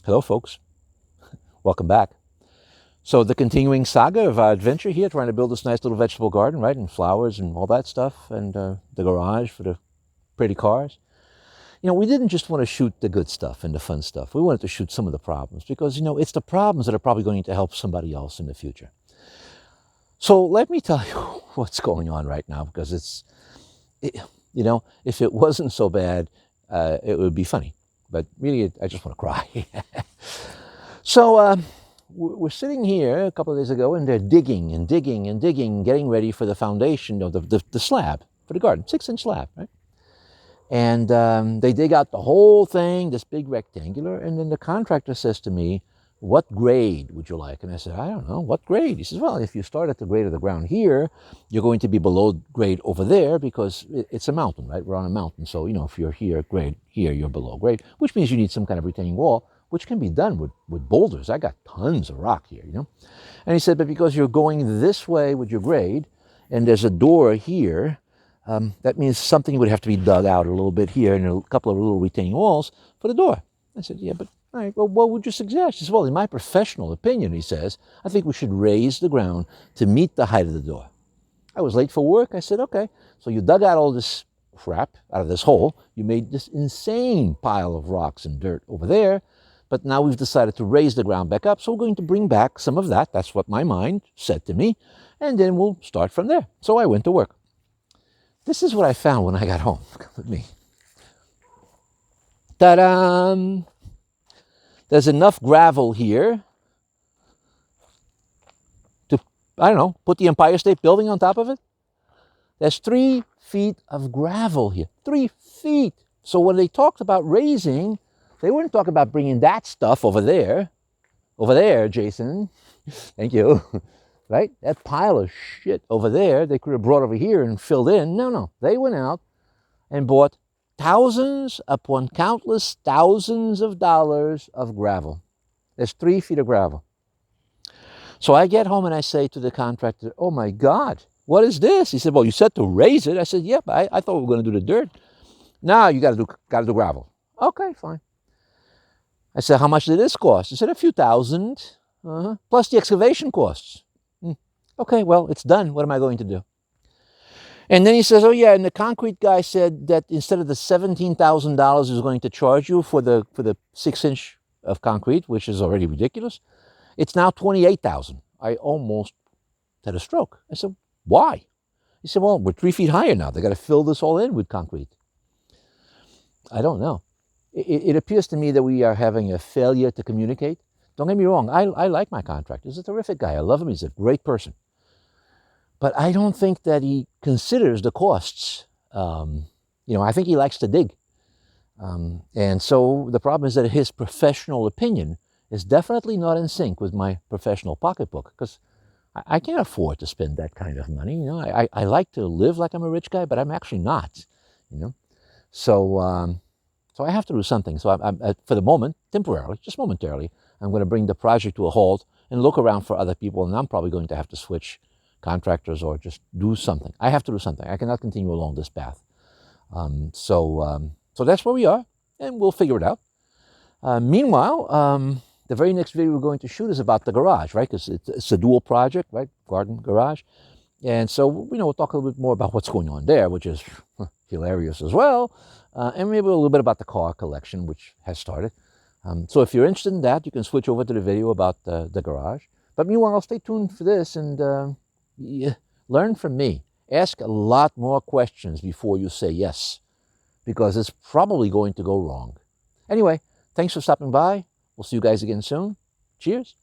Hello, folks. Welcome back. So the continuing saga of our adventure here, trying to build this nice little vegetable garden, right, and flowers and all that stuff, and the garage for the pretty cars. You know, we didn't just want to shoot the good stuff and the fun stuff. We wanted to shoot some of the problems because, it's the problems that are probably going to help somebody else in the future. So let me tell you what's going on right now, because if it wasn't so bad, it would be funny. But really, I just want to cry. So we're sitting here a couple of days ago, and they're digging and digging and digging, getting ready for the foundation of the slab for the garden, 6-inch slab, right? And they dig out the whole thing, this big rectangular, and then the contractor says to me, "What grade would you like?" And I said, "I don't know, what grade?" He says, "Well, if you start at the grade of the ground here, you're going to be below grade over there because it's a mountain, right? We're on a mountain. So, if you're here, grade here, you're below grade, which means you need some kind of retaining wall, which can be done with boulders. I got tons of rock here, And he said, but because you're going this way with your grade, and there's a door here, that means something would have to be dug out a little bit here and a couple of little retaining walls for the door." I said, "Yeah, but all right, well, what would you suggest?" He says, "Well, in my professional opinion," he says, "I think we should raise the ground to meet the height of the door." I was late for work. I said, "Okay." So you dug out all this crap out of this hole. You made this insane pile of rocks and dirt over there. But now we've decided to raise the ground back up. So we're going to bring back some of that. That's what my mind said to me. And then we'll start from there. So I went to work. This is what I found when I got home. Come with me. Ta-da! There's enough gravel here to, I don't know, put the Empire State Building on top of it. There's 3 feet of gravel here. 3 feet. So when they talked about raising, they weren't talking about bringing that stuff over there. Over there, Jason. Thank you. Right? That pile of shit over there, they could have brought over here and filled in. No. They went out and bought thousands upon countless thousands of dollars of gravel. There's 3 feet of gravel. So I get home and I say to the contractor, "Oh my God, what is this?" He said, "Well, you said to raise it." I said, "Yeah, but I thought we were going to do the dirt." "No, you got to do gravel." "Okay, fine." I said, "How much did this cost?" He said, "A few thousand, plus the excavation costs." "Okay, well, it's done. What am I going to do?" And then he says, "Oh yeah, and the concrete guy said that instead of the $17,000 he was going to charge you for the 6-inch of concrete, which is already ridiculous, it's now $28,000. I almost had a stroke. I said, "Why?" He said, "Well, we're 3 feet higher now. They got to fill this all in with concrete." I don't know. It appears to me that we are having a failure to communicate. Don't get me wrong. I like my contractor. He's a terrific guy. I love him. He's a great person. But I don't think that he considers the costs. I think he likes to dig. And so the problem is that his professional opinion is definitely not in sync with my professional pocketbook, because I can't afford to spend that kind of money. I like to live like I'm a rich guy, but I'm actually not. So I have to do something. So I'm for the moment, temporarily, just momentarily, I'm going to bring the project to a halt and look around for other people. And I'm probably going to have to switch contractors or just do something. I have to do something. I cannot continue along this path. So that's where we are, and we'll figure it out. Meanwhile, the very next video we're going to shoot is about the garage, right? Because it's a dual project, right? Garden, garage. And so, we'll talk a little bit more about what's going on there, which is hilarious as well. And maybe a little bit about the car collection, which has started. So if you're interested in that, you can switch over to the video about the garage. But meanwhile, stay tuned for this and learn from me. Ask a lot more questions before you say yes, because it's probably going to go wrong. Anyway, thanks for stopping by. We'll see you guys again soon. Cheers.